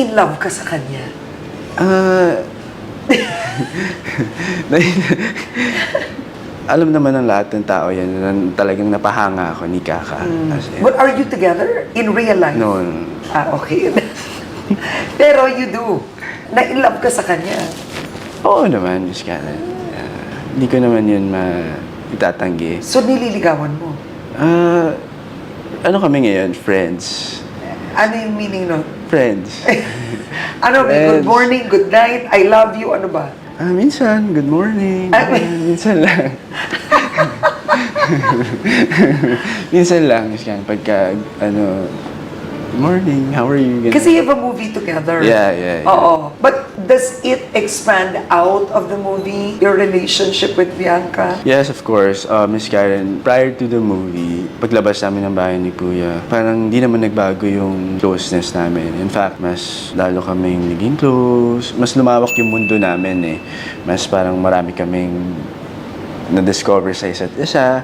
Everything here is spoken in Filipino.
In love ka sa kanya? Alam naman ng lahat ng tao yan na talagang napahanga ako ni Kaka. But are you together in real life? No. Okay. Pero you do. Na in love ka sa kanya. Oo naman, Miss Karen. Hindi ko naman yun itatanggi. So nililigawan mo? Ano kami ngayon? Friends. Ano yung meaning nun? Friends. Ano, good morning, good night, I love you, ano ba? Minsan, good morning. Minsan lang. Minsan lang, Miss Karen. Pagka, morning, how are you? Ganun. Kasi you have a movie together. Yeah. Oo. But does it expand out of the movie, your relationship with Bianca? Yes, of course. Miss Karen, prior to the movie, paglabas namin ng bahay ni Kuya, parang di naman nagbago yung closeness namin. In fact, mas lalo kaming naging close. Mas lumawak yung mundo namin eh. Mas parang marami kaming na-discover sa isa't isa.